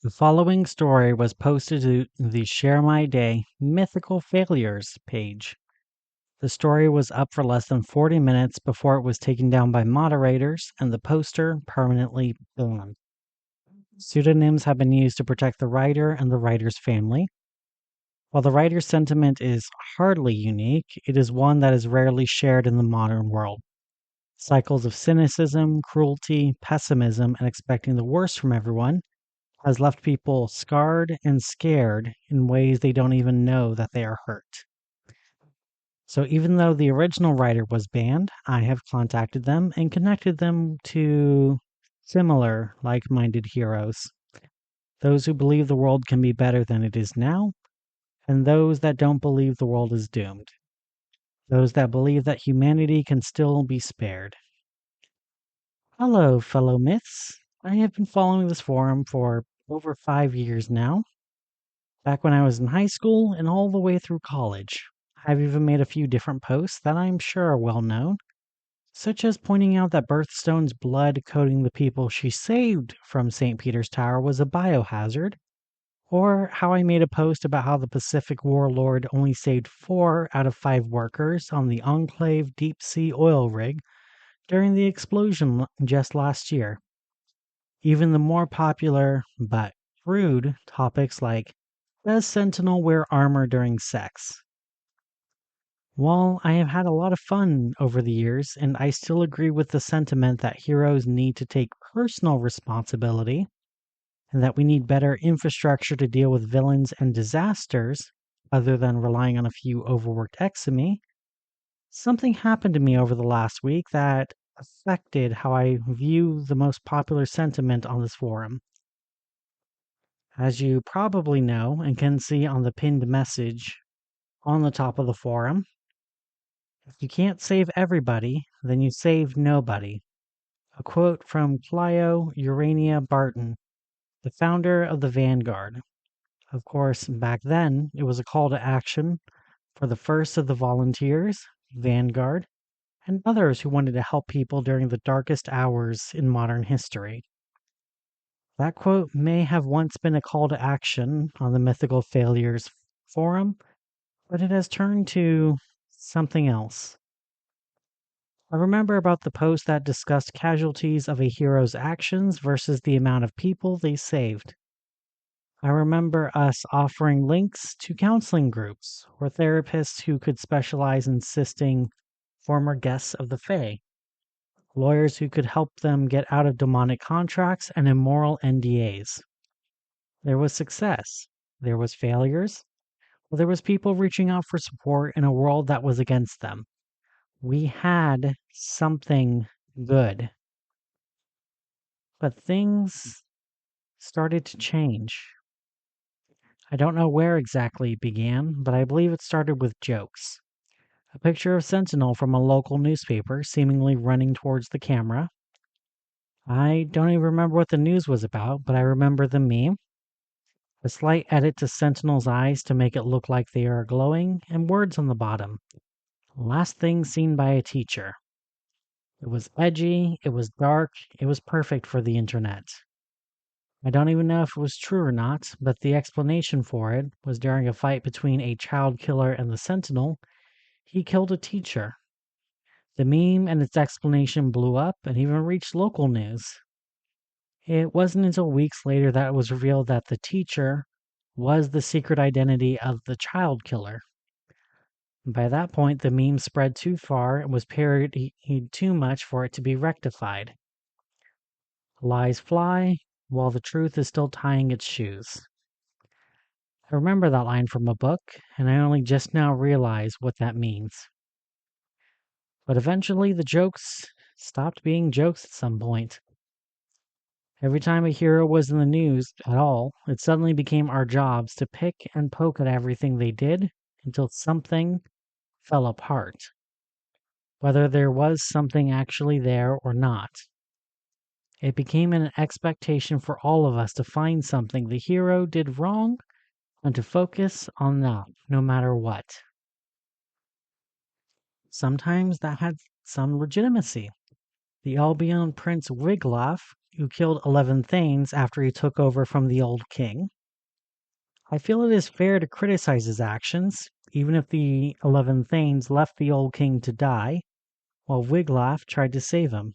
The following story was posted to the Share My Day Mythical Failures page. The story was up for less than 40 minutes before it was taken down by moderators and the poster permanently banned. Pseudonyms have been used to protect the writer and the writer's family. While the writer's sentiment is hardly unique, it is one that is rarely shared in the modern world. Cycles of cynicism, cruelty, pessimism, and expecting the worst from everyone has left people scarred and scared in ways they don't even know that they are hurt. So even though the original writer was banned, I have contacted them and connected them to similar like-minded heroes. Those who believe the world can be better than it is now, and those that don't believe the world is doomed. Those that believe that humanity can still be spared. Hello, fellow myths. I have been following this forum for over 5 years now, back when I was in high school and all the way through college. I've even made a few different posts that I'm sure are well known, such as pointing out that Birthstone's blood coating the people she saved from St. Peter's Tower was a biohazard, or how I made a post about how the Pacific warlord only saved 4 out of 5 workers on the Enclave deep sea oil rig during the explosion just last year. Even the more popular, but rude, topics like, does Sentinel wear armor during sex? While I have had a lot of fun over the years, and I still agree with the sentiment that heroes need to take personal responsibility, and that we need better infrastructure to deal with villains and disasters, other than relying on a few overworked eximi, something happened to me over the last week that affected how I view the most popular sentiment on this forum. As you probably know and can see on the pinned message on the top of the forum, if you can't save everybody, then you save nobody. A quote from Clio Urania Barton, the founder of the Vanguard. Of course, back then, it was a call to action for the first of the volunteers, Vanguard, and others who wanted to help people during the darkest hours in modern history. That quote may have once been a call to action on the Mythical Failures forum, but it has turned to something else. I remember about the post that discussed casualties of a hero's actions versus the amount of people they saved. I remember us offering links to counseling groups or therapists who could specialize in assisting former guests of the Fae, lawyers who could help them get out of demonic contracts and immoral NDAs. There was success. There was failures. Well, there was people reaching out for support in a world that was against them. We had something good. But things started to change. I don't know where exactly it began, but I believe it started with jokes. A picture of Sentinel from a local newspaper seemingly running towards the camera. I don't even remember what the news was about, but I remember the meme. A slight edit to Sentinel's eyes to make it look like they are glowing, and words on the bottom. Last thing seen by a teacher. It was edgy, it was dark, it was perfect for the internet. I don't even know if it was true or not, but the explanation for it was during a fight between a child killer and the Sentinel, he killed a teacher. The meme and its explanation blew up and even reached local news. It wasn't until weeks later that it was revealed that the teacher was the secret identity of the child killer. By that point, the meme spread too far and was parodied too much for it to be rectified. Lies fly, while the truth is still tying its shoes. I remember that line from a book, and I only just now realize what that means. But eventually the jokes stopped being jokes at some point. Every time a hero was in the news at all, it suddenly became our jobs to pick and poke at everything they did until something fell apart. Whether there was something actually there or not. It became an expectation for all of us to find something the hero did wrong and to focus on that, no matter what. Sometimes that had some legitimacy. The Albion Prince Wiglaf who killed 11 Thanes after he took over from the old king. I feel it is fair to criticize his actions, even if the 11 Thanes left the old king to die, while Wiglaf tried to save him.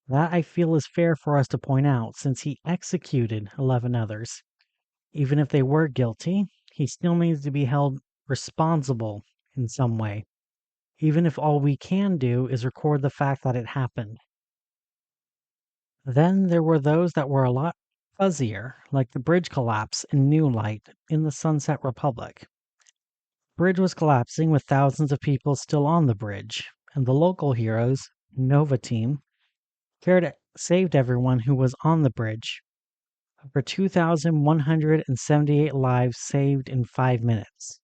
That I feel is fair for us to point out, since he executed 11 others. Even if they were guilty, he still needs to be held responsible in some way, even if all we can do is record the fact that it happened. Then there were those that were a lot fuzzier, like the bridge collapse in New Light in the Sunset Republic. The bridge was collapsing with thousands of people still on the bridge, and the local heroes, Nova Team, saved everyone who was on the bridge. Over 2,178 lives saved in 5 minutes.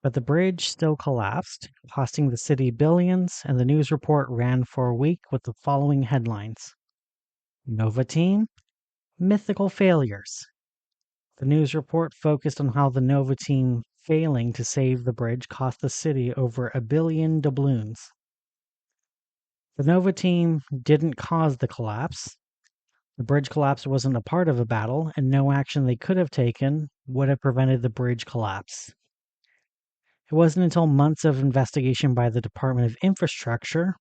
But the bridge still collapsed, costing the city billions, and the news report ran for a week with the following headlines. Nova Team, Mythical Failures. The news report focused on how the Nova Team failing to save the bridge cost the city over $1 billion doubloons. The Nova Team didn't cause the collapse. The bridge collapse wasn't a part of a battle, and no action they could have taken would have prevented the bridge collapse. It wasn't until months of investigation by the Department of Infrastructure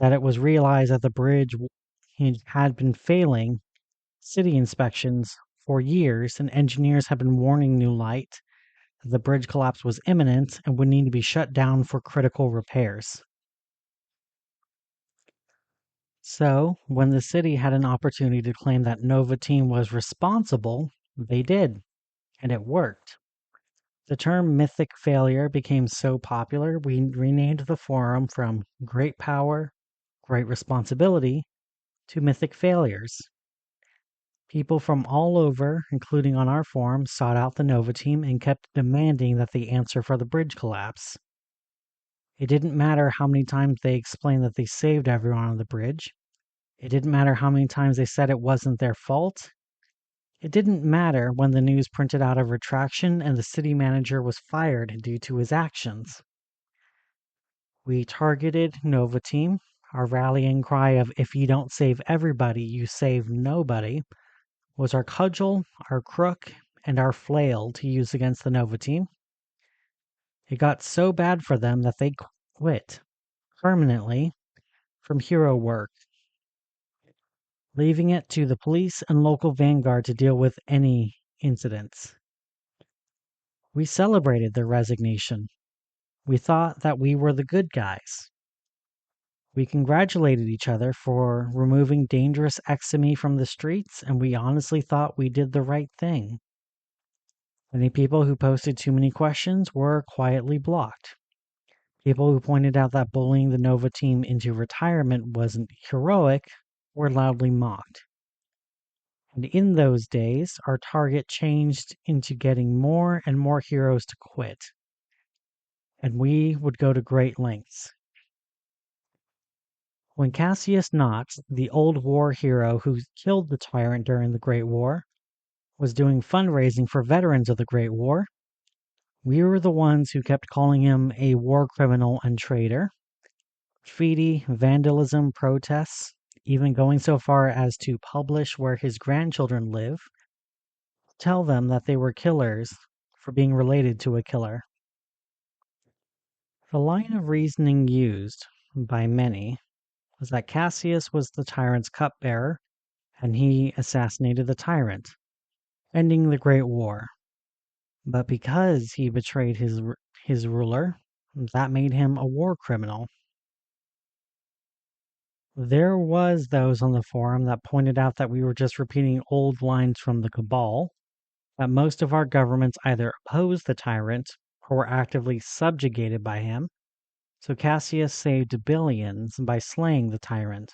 that it was realized that the bridge had been failing city inspections for years, and engineers had been warning New Light that the bridge collapse was imminent and would need to be shut down for critical repairs. So, when the city had an opportunity to claim that Nova Team was responsible, they did, and it worked. The term mythic failure became so popular, we renamed the forum from Great Power, Great Responsibility to Mythic Failures. People from all over, including on our forum, sought out the Nova Team and kept demanding that they answer for the bridge collapse. It didn't matter how many times they explained that they saved everyone on the bridge. It didn't matter how many times they said it wasn't their fault. It didn't matter when the news printed out a retraction and the city manager was fired due to his actions. We targeted Nova Team. Our rallying cry of "if you don't save everybody, you save nobody" was our cudgel, our crook, and our flail to use against the Nova Team. It got so bad for them that they quit permanently from hero work, leaving it to the police and local vanguard to deal with any incidents. We celebrated their resignation. We thought that we were the good guys. We congratulated each other for removing dangerous exemy from the streets, and we honestly thought we did the right thing. Many people who posted too many questions were quietly blocked. People who pointed out that bullying the Nova Team into retirement wasn't heroic were loudly mocked. And in those days, our target changed into getting more and more heroes to quit. And we would go to great lengths. When Cassius Knox, the old war hero who killed the tyrant during the Great War, was doing fundraising for veterans of the Great War, we were the ones who kept calling him a war criminal and traitor. Graffiti, vandalism, protests, even going so far as to publish where his grandchildren live, tell them that they were killers for being related to a killer. The line of reasoning used by many was that Cassius was the tyrant's cupbearer, and he assassinated the tyrant, ending the Great War. But because he betrayed his ruler, that made him a war criminal. There was those on the forum that pointed out that we were just repeating old lines from the Cabal, that most of our governments either opposed the tyrant or were actively subjugated by him, so Cassius saved billions by slaying the tyrant.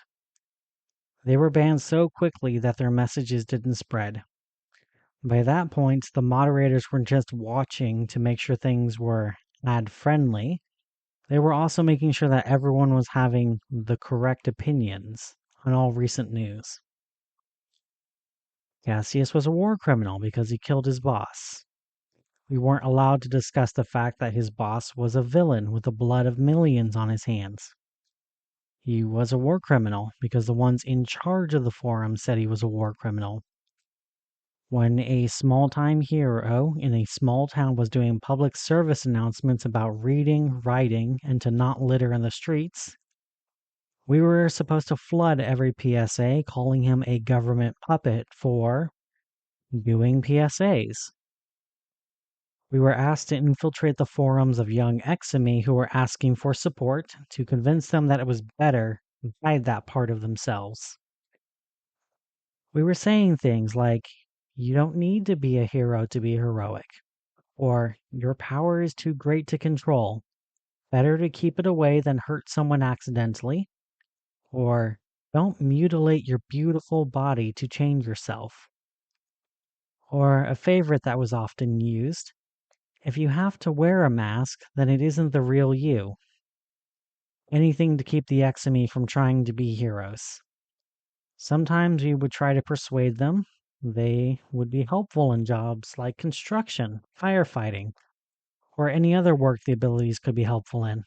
They were banned so quickly that their messages didn't spread. By that point, the moderators weren't just watching to make sure things were ad-friendly. They were also making sure that everyone was having the correct opinions on all recent news. Cassius was a war criminal because he killed his boss. We weren't allowed to discuss the fact that his boss was a villain with the blood of millions on his hands. He was a war criminal because the ones in charge of the forum said he was a war criminal. When a small-time hero in a small town was doing public service announcements about reading, writing, and to not litter in the streets, we were supposed to flood every PSA calling him a government puppet for doing PSAs. We were asked to infiltrate the forums of young Eximi who were asking for support to convince them that it was better to hide that part of themselves. We were saying things like, "You don't need to be a hero to be heroic," or "Your power is too great to control. Better to keep it away than hurt someone accidentally," or "Don't mutilate your beautiful body to change yourself." Or a favorite that was often used, "If you have to wear a mask, then it isn't the real you." Anything to keep the Eximi from trying to be heroes. Sometimes we would try to persuade them they would be helpful in jobs like construction, firefighting, or any other work the abilities could be helpful in.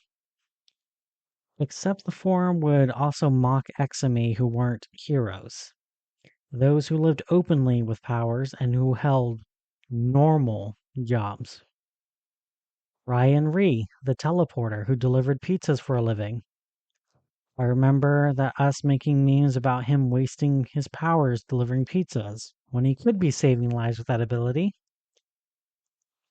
Except the forum would also mock Eximi who weren't heroes. Those who lived openly with powers and who held normal jobs. Ryan Ree, the teleporter who delivered pizzas for a living. I remember that us making memes about him wasting his powers delivering pizzas when he could be saving lives with that ability.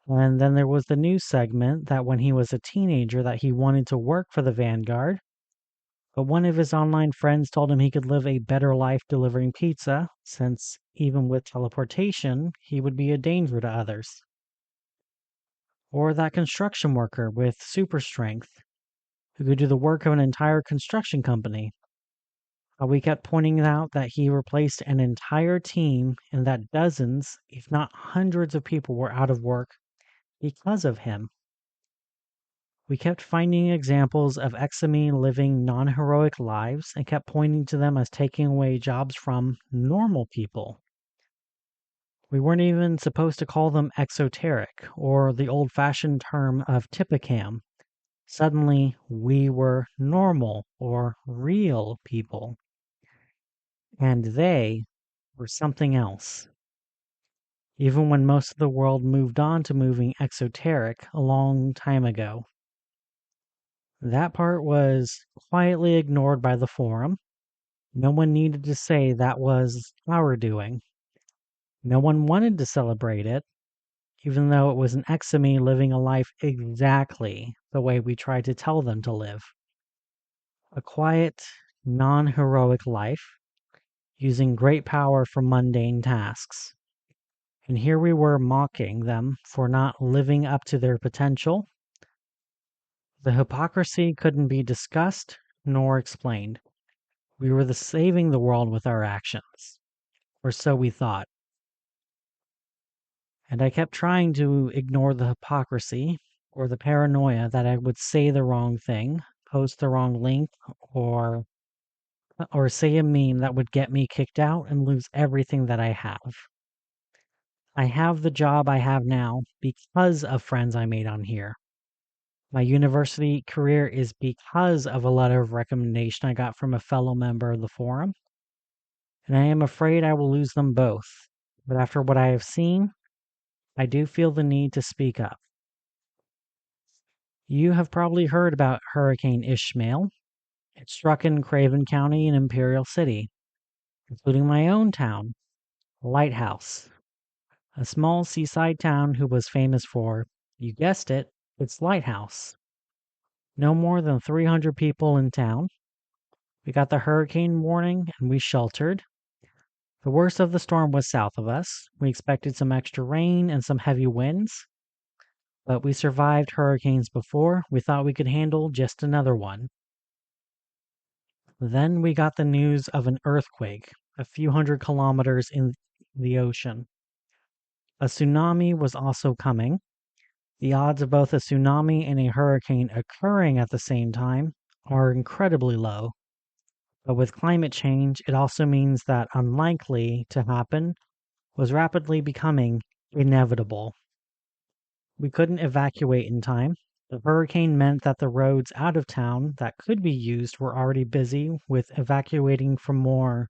And then there was the news segment that when he was a teenager that he wanted to work for the Vanguard, but one of his online friends told him he could live a better life delivering pizza, since even with teleportation, he would be a danger to others. Or that construction worker with super strength who could do the work of an entire construction company. We kept pointing out that he replaced an entire team and that dozens, if not hundreds of people were out of work because of him. We kept finding examples of Eximi living non-heroic lives and kept pointing to them as taking away jobs from normal people. We weren't even supposed to call them exoteric or the old-fashioned term of typicam. Suddenly, we were normal or real people. And they were something else. Even when most of the world moved on to moving exoteric a long time ago. That part was quietly ignored by the forum. No one needed to say that was our doing. No one wanted to celebrate it, even though it was an Eximi living a life exactly the way we tried to tell them to live. A quiet, non-heroic life, using great power for mundane tasks. And here we were mocking them for not living up to their potential. The hypocrisy couldn't be discussed nor explained. We were saving the world with our actions, or so we thought. And I kept trying to ignore the hypocrisy or the paranoia that I would say the wrong thing, post the wrong link, or say a meme that would get me kicked out and lose everything that I have. I have the job I have now because of friends I made on here. My university career is because of a letter of recommendation I got from a fellow member of the forum, and I am afraid I will lose them both. But after what I have seen, I do feel the need to speak up. You have probably heard about Hurricane Ishmael. It struck in Craven County in Imperial City, including my own town, Lighthouse, a small seaside town who was famous for, you guessed it, its lighthouse. No more than 300 people in town. We got the hurricane warning and we sheltered. The worst of the storm was south of us. We expected some extra rain and some heavy winds, but we survived hurricanes before. We thought we could handle just another one. Then we got the news of an earthquake a few hundred kilometers in the ocean. A tsunami was also coming. The odds of both a tsunami and a hurricane occurring at the same time are incredibly low. But with climate change, it also means that unlikely to happen was rapidly becoming inevitable. We couldn't evacuate in time. The hurricane meant that the roads out of town that could be used were already busy with evacuating from more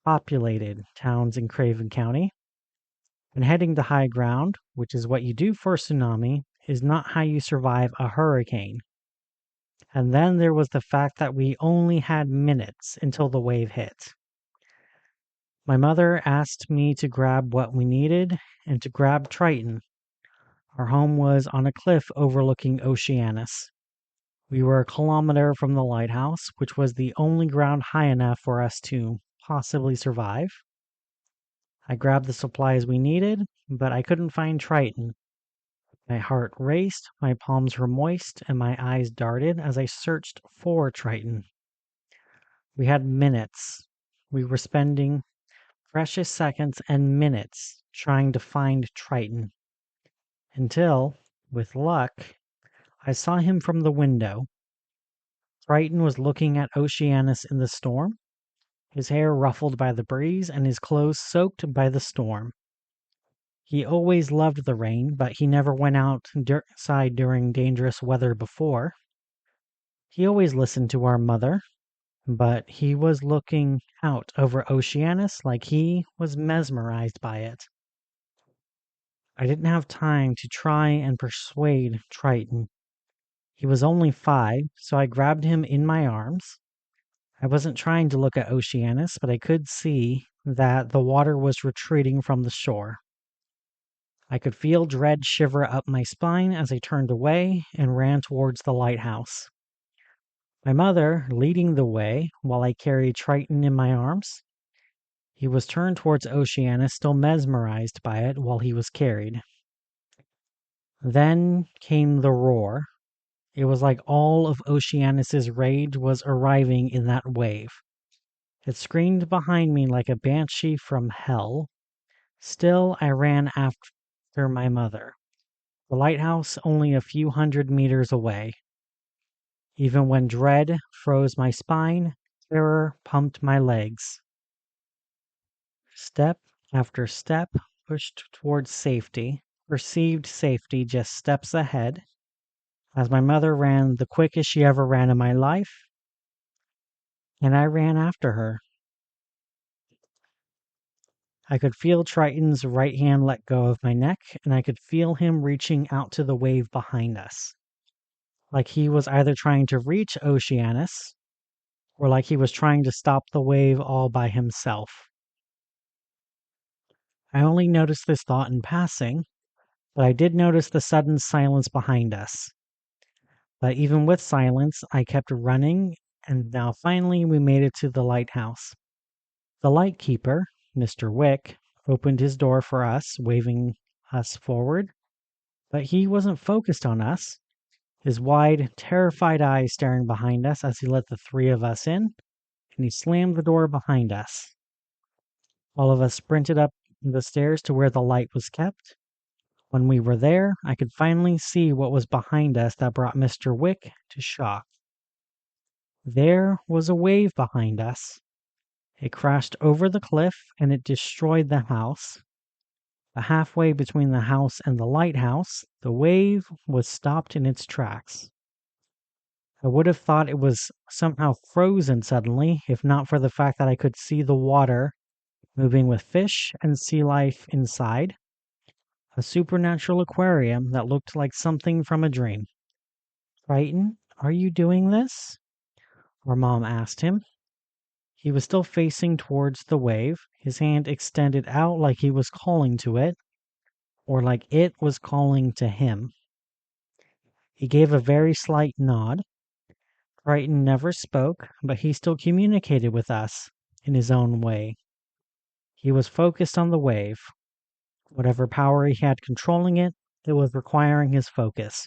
populated towns in Craven County. And heading to high ground, which is what you do for a tsunami, is not how you survive a hurricane. And then there was the fact that we only had minutes until the wave hit. My mother asked me to grab what we needed and to grab Triton. Our home was on a cliff overlooking Oceanus. We were a kilometer from the lighthouse, which was the only ground high enough for us to possibly survive. I grabbed the supplies we needed, but I couldn't find Triton. My heart raced, my palms were moist, and my eyes darted as I searched for Triton. We had minutes. We were spending precious seconds and minutes trying to find Triton. Until, with luck, I saw him from the window. Triton was looking at Oceanus in the storm, his hair ruffled by the breeze and his clothes soaked by the storm. He always loved the rain, but he never went outside during dangerous weather before. He always listened to our mother, but he was looking out over Oceanus like he was mesmerized by it. I didn't have time to try and persuade Triton. He was only 5, so I grabbed him in my arms. I wasn't trying to look at Oceanus, but I could see that the water was retreating from the shore. I could feel dread shiver up my spine as I turned away and ran towards the lighthouse. My mother leading the way while I carried Triton in my arms. He was turned towards Oceanus, still mesmerized by it while he was carried. Then came the roar. It was like all of Oceanus's rage was arriving in that wave. It screamed behind me like a banshee from hell. Still, I ran after my mother. The lighthouse only a few hundred meters away. Even when dread froze my spine, terror pumped my legs. Step after step pushed towards safety, perceived safety just steps ahead. As my mother ran the quickest she ever ran in my life, and I ran after her. I could feel Triton's right hand let go of my neck, and I could feel him reaching out to the wave behind us. Like he was either trying to reach Oceanus, or like he was trying to stop the wave all by himself. I only noticed this thought in passing, but I did notice the sudden silence behind us. But even with silence, I kept running, and now finally we made it to the lighthouse. The lightkeeper, Mr. Wick, opened his door for us, waving us forward, but he wasn't focused on us, his wide, terrified eyes staring behind us as he let the 3 of us in, and he slammed the door behind us. All of us sprinted up the stairs to where the light was kept. When we were there, I could finally see what was behind us that brought Mr. Wick to shock. There was a wave behind us. It crashed over the cliff and it destroyed the house. But halfway between the house and the lighthouse, the wave was stopped in its tracks. I would have thought it was somehow frozen suddenly, if not for the fact that I could see the water moving with fish and sea life inside. A supernatural aquarium that looked like something from a dream. Triton, are you doing this? Our mom asked him. He was still facing towards the wave, his hand extended out like he was calling to it, or like it was calling to him. He gave a very slight nod. Triton never spoke, but he still communicated with us in his own way. He was focused on the wave. Whatever power he had controlling it, it was requiring his focus.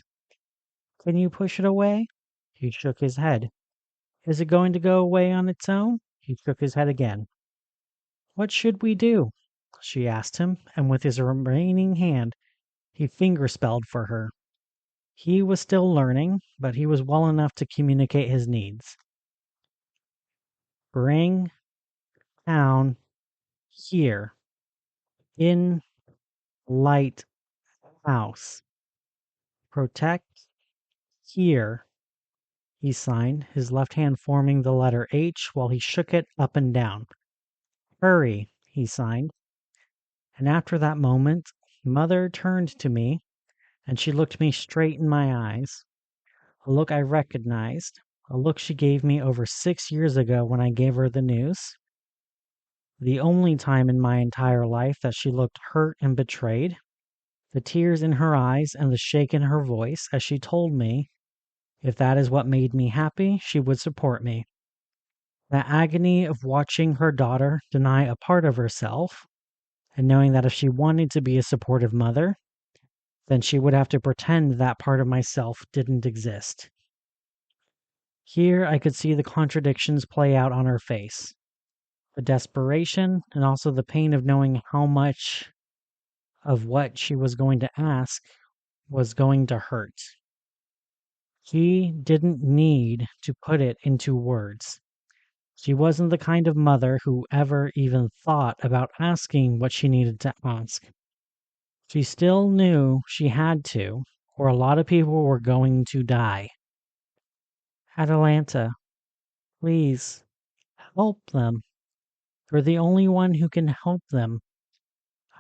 Can you push it away? He shook his head. Is it going to go away on its own? He shook his head again. What should we do? She asked him, and with his remaining hand, he fingerspelled for her. He was still learning, but he was well enough to communicate his needs. Bring down here in light house. Protect Here, he signed, his left hand forming the letter H while he shook it up and down. Hurry, he signed. And after that moment, Mother turned to me, and she looked me straight in my eyes. A look I recognized, a look she gave me over 6 years ago when I gave her the news. The only time in my entire life that she looked hurt and betrayed. The tears in her eyes and the shake in her voice as she told me if that is what made me happy, she would support me. The agony of watching her daughter deny a part of herself, and knowing that if she wanted to be a supportive mother, then she would have to pretend that part of myself didn't exist. Here I could see the contradictions play out on her face. The desperation and also the pain of knowing how much of what she was going to ask was going to hurt. He didn't need to put it into words. She wasn't the kind of mother who ever even thought about asking what she needed to ask. She still knew she had to, or a lot of people were going to die. Atalanta, please, help them. You're the only one who can help them.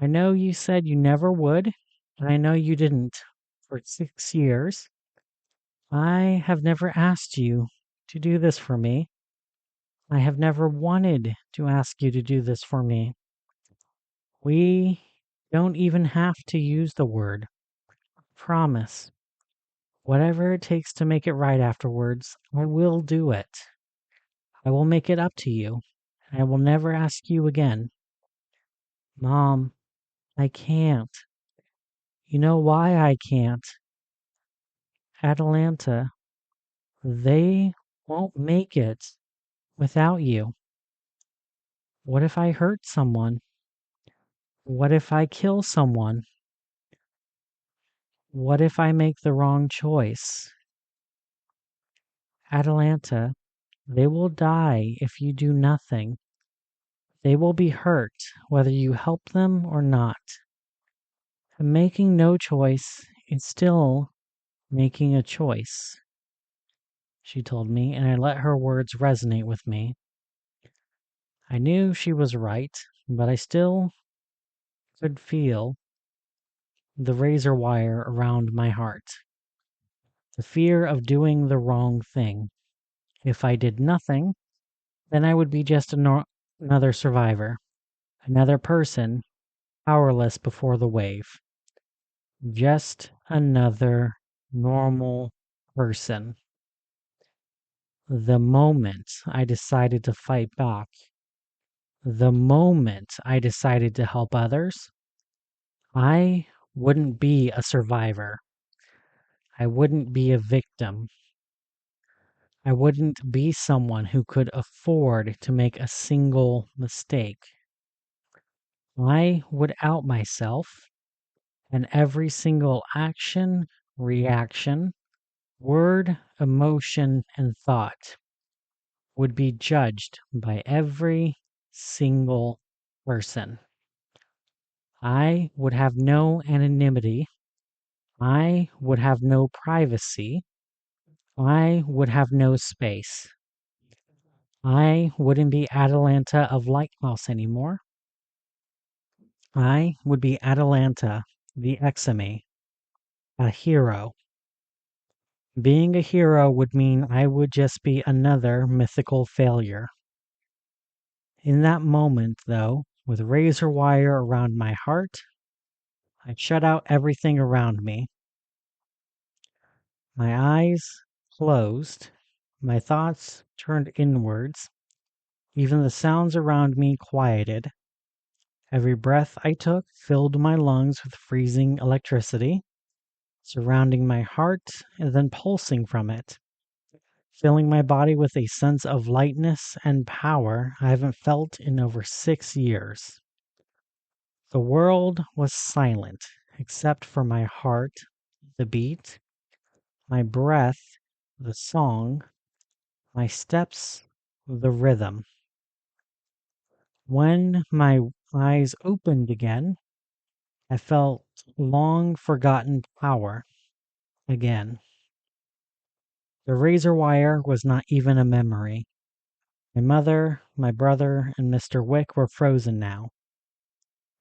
I know you said you never would, and I know you didn't for 6 years. I have never asked you to do this for me. I have never wanted to ask you to do this for me. We don't even have to use the word. Promise. Whatever it takes to make it right afterwards, I will do it. I will make it up to you. I will never ask you again. Mom, I can't. You know why I can't? Atalanta, they won't make it without you. What if I hurt someone? What if I kill someone? What if I make the wrong choice? Atalanta, they will die if you do nothing. They will be hurt whether you help them or not. And making no choice is still making a choice, she told me, and I let her words resonate with me. I knew she was right, but I still could feel the razor wire around my heart. The fear of doing the wrong thing. If I did nothing, then I would be just another survivor, another person powerless before the wave. Just another normal person. The moment I decided to fight back, the moment I decided to help others, I wouldn't be a survivor. I wouldn't be a victim. I wouldn't be someone who could afford to make a single mistake. I would out myself, and every single action, reaction, word, emotion, and thought would be judged by every single person. I would have no anonymity. I would have no privacy. I would have no space. I wouldn't be Atalanta of Lighthouse anymore. I would be Atalanta, the Exime, a hero. Being a hero would mean I would just be another mythical failure. In that moment, though, with razor wire around my heart, I shut out everything around me. My eyes closed, my thoughts turned inwards, even the sounds around me quieted. Every breath I took filled my lungs with freezing electricity, surrounding my heart and then pulsing from it, filling my body with a sense of lightness and power I haven't felt in over 6 years. The world was silent except for my heart, the beat, my breath, the song, my steps, the rhythm. When my eyes opened again, I felt long forgotten power again. The razor wire was not even a memory. My mother, my brother, and Mr. Wick were frozen now.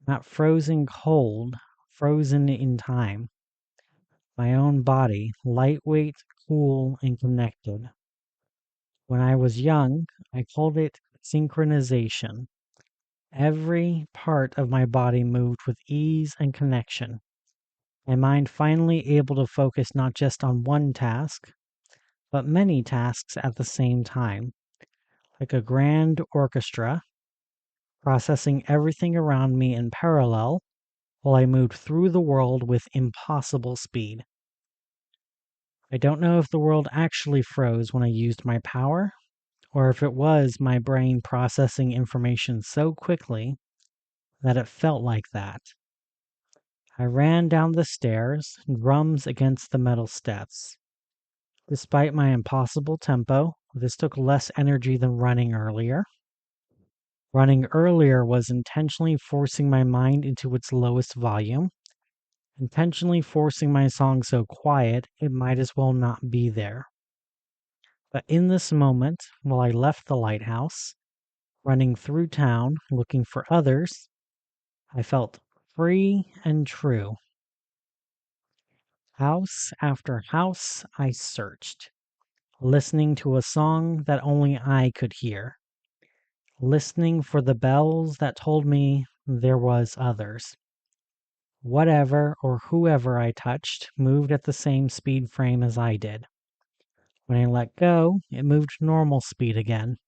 Not frozen cold, frozen in time. My own body, lightweight, cool, and connected. When I was young, I called it synchronization. Every part of my body moved with ease and connection. My mind finally able to focus not just on one task, but many tasks at the same time, like a grand orchestra, processing everything around me in parallel while I moved through the world with impossible speed. I don't know if the world actually froze when I used my power, or if it was my brain processing information so quickly that it felt like that. I ran down the stairs, drums against the metal steps. Despite my impossible tempo, this took less energy than running earlier. Running earlier was intentionally forcing my mind into its lowest volume, intentionally forcing my song so quiet it might as well not be there. But in this moment, while I left the lighthouse, running through town looking for others, I felt free and true. House after house I searched, listening to a song that only I could hear, listening for the bells that told me there was others. Whatever or whoever I touched moved at the same speed frame as I did. When I let go, it moved normal speed again.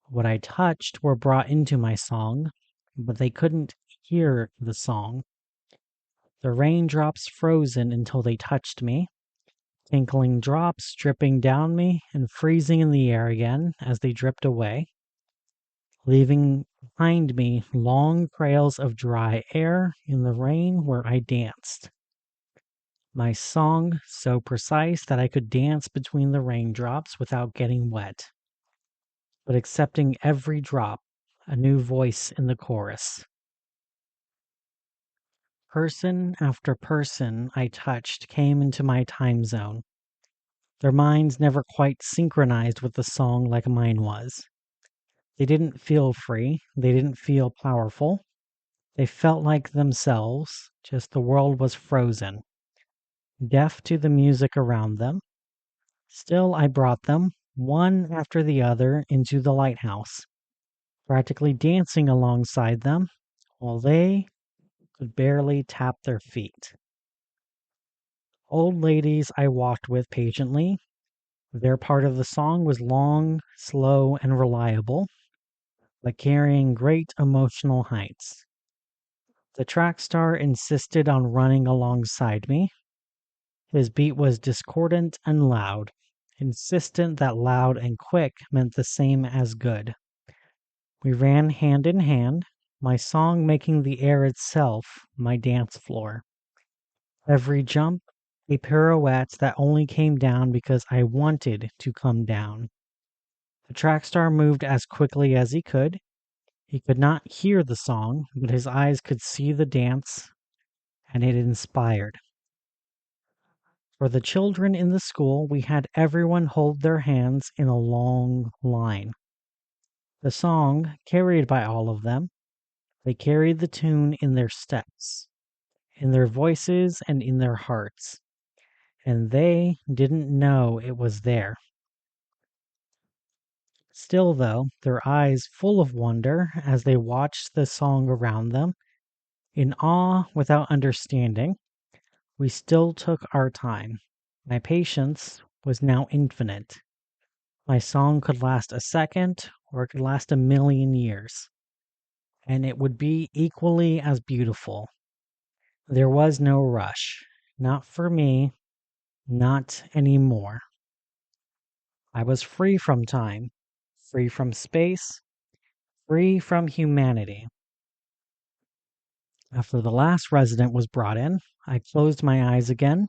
What I touched were brought into my song, but they couldn't hear the song. The raindrops frozen until they touched me, tinkling drops dripping down me and freezing in the air again as they dripped away, leaving behind me long trails of dry air in the rain where I danced. My song so precise that I could dance between the raindrops without getting wet, but accepting every drop, a new voice in the chorus. Person after person I touched came into my time zone. Their minds never quite synchronized with the song like mine was. They didn't feel free, they didn't feel powerful. They felt like themselves, just the world was frozen, deaf to the music around them. Still, I brought them, one after the other, into the lighthouse, practically dancing alongside them, while they could barely tap their feet. Old ladies I walked with patiently. Their part of the song was long, slow, and reliable, but carrying great emotional heights. The track star insisted on running alongside me. His beat was discordant and loud, insistent that loud and quick meant the same as good. We ran hand in hand, my song making the air itself my dance floor. Every jump, a pirouette that only came down because I wanted to come down. The track star moved as quickly as he could. He could not hear the song, but his eyes could see the dance, and it inspired. For the children in the school, we had everyone hold their hands in a long line. The song, carried by all of them, they carried the tune in their steps, in their voices, and in their hearts, and they didn't know it was there. Still, though, their eyes full of wonder as they watched the song around them, in awe without understanding, we still took our time. My patience was now infinite. My song could last a second, or it could last a million years, and it would be equally as beautiful. There was no rush, not for me, not anymore. I was free from time, free from space, free from humanity. After the last resident was brought in, I closed my eyes again,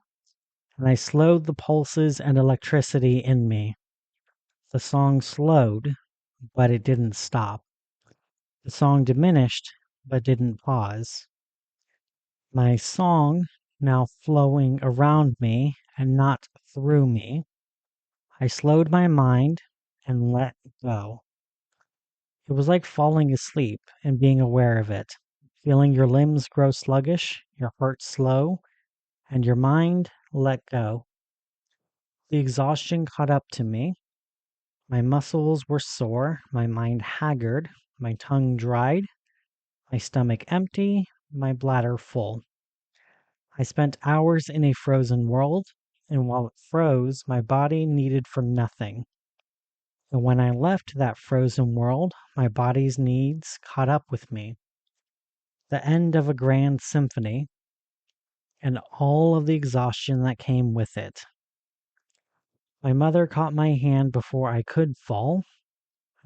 and I slowed the pulses and electricity in me. The song slowed, but it didn't stop. The song diminished, but didn't pause. My song now flowing around me and not through me. I slowed my mind and let go. It was like falling asleep and being aware of it, feeling your limbs grow sluggish, your heart slow, and your mind let go. The exhaustion caught up to me. My muscles were sore, my mind haggard, my tongue dried, my stomach empty, my bladder full. I spent hours in a frozen world, and while it froze, my body needed for nothing. And when I left that frozen world, my body's needs caught up with me. The end of a grand symphony, and all of the exhaustion that came with it. My mother caught my hand before I could fall.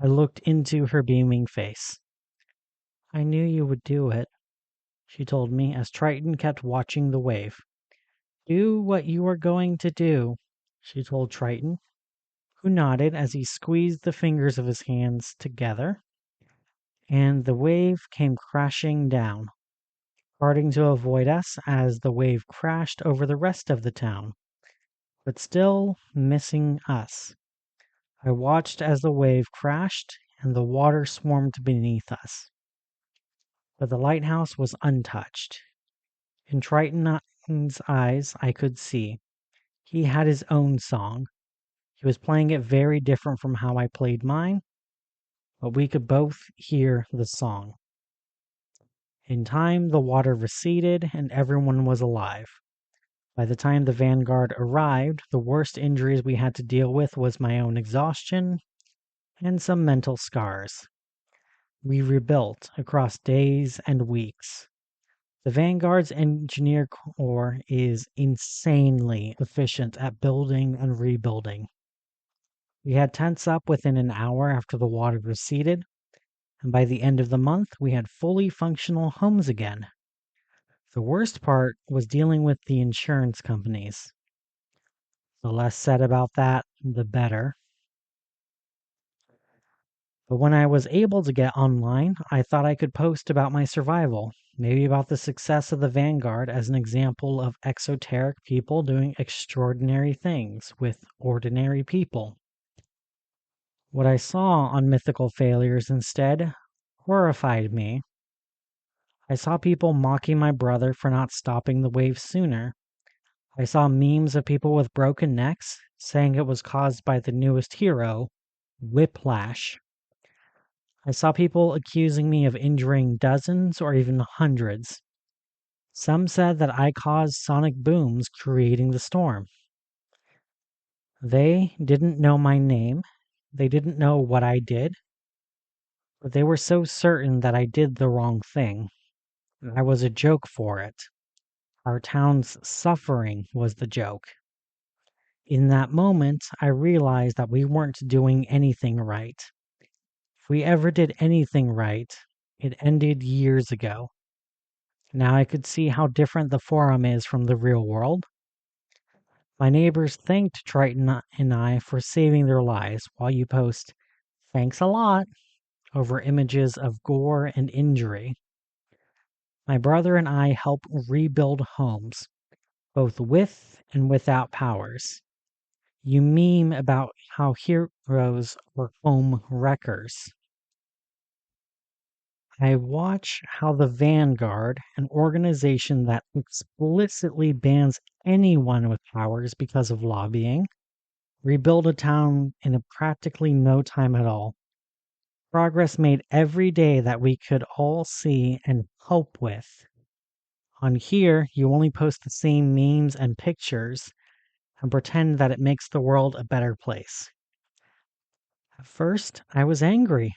I looked into her beaming face. I knew you would do it, she told me as Triton kept watching the wave. Do what you are going to do, she told Triton, who nodded as he squeezed the fingers of his hands together, and the wave came crashing down, parting to avoid us as the wave crashed over the rest of the town, but still missing us. I watched as the wave crashed and the water swarmed beneath us. But the lighthouse was untouched. In Triton's eyes, I could see. He had his own song. He was playing it very different from how I played mine, but we could both hear the song. In time, the water receded and everyone was alive. By the time the vanguard arrived, the worst injuries we had to deal with was my own exhaustion and some mental scars. We rebuilt across days and weeks. The Vanguard's engineer corps is insanely efficient at building and rebuilding. We had tents up within an hour after the water receded, and by the end of the month, we had fully functional homes again. The worst part was dealing with the insurance companies. The less said about that, the better. But when I was able to get online, I thought I could post about my survival, maybe about the success of the Vanguard as an example of exoteric people doing extraordinary things with ordinary people. What I saw on Mythical Failures instead horrified me. I saw people mocking my brother for not stopping the wave sooner. I saw memes of people with broken necks saying it was caused by the newest hero, Whiplash. I saw people accusing me of injuring dozens or even hundreds. Some said that I caused sonic booms creating the storm. They didn't know my name. They didn't know what I did. But they were so certain that I did the wrong thing. I was a joke for it. Our town's suffering was the joke. In that moment, I realized that we weren't doing anything right. If we ever did anything right, it ended years ago. Now I could see how different the forum is from the real world. My neighbors thanked Triton and I for saving their lives while you post, "Thanks a lot," over images of gore and injury. My brother and I help rebuild homes, both with and without powers. You meme about how heroes were home wreckers. I watch how the Vanguard, an organization that explicitly bans anyone with powers because of lobbying, rebuild a town in a practically no time at all. Progress made every day that we could all see and help with. On here, you only post the same memes and pictures and pretend that it makes the world a better place. At first, I was angry.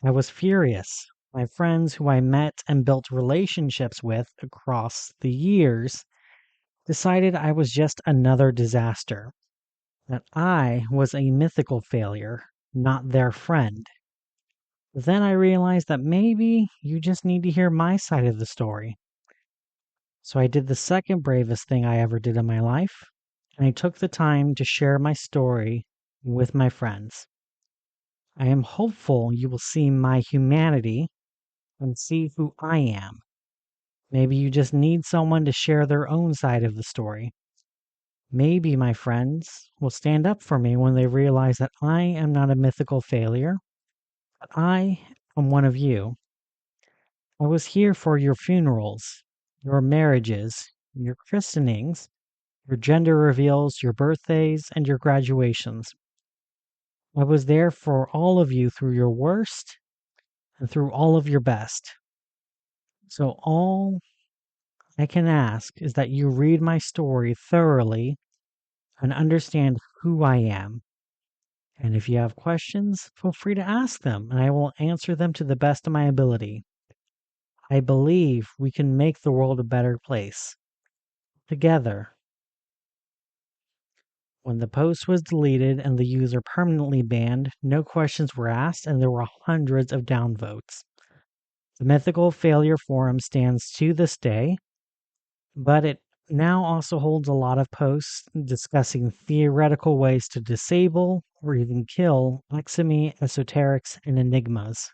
I was furious. My friends who I met and built relationships with across the years decided I was just another disaster, that I was a mythical failure, not their friend. Then I realized that maybe you just need to hear my side of the story. So I did the second bravest thing I ever did in my life, and I took the time to share my story with my friends. I am hopeful you will see my humanity and see who I am. Maybe you just need someone to share their own side of the story. Maybe my friends will stand up for me when they realize that I am not a mythical failure, but I am one of you. I was here for your funerals, your marriages, your christenings, your gender reveals, your birthdays, and your graduations. I was there for all of you through your worst and through all of your best. So all I can ask is that you read my story thoroughly and understand who I am. And if you have questions, feel free to ask them, and I will answer them to the best of my ability. I believe we can make the world a better place. Together. When the post was deleted and the user permanently banned, no questions were asked and there were hundreds of downvotes. The Mythical Failure Forum stands to this day, but it now also holds a lot of posts discussing theoretical ways to disable or even kill alchemy, esoterics, and enigmas.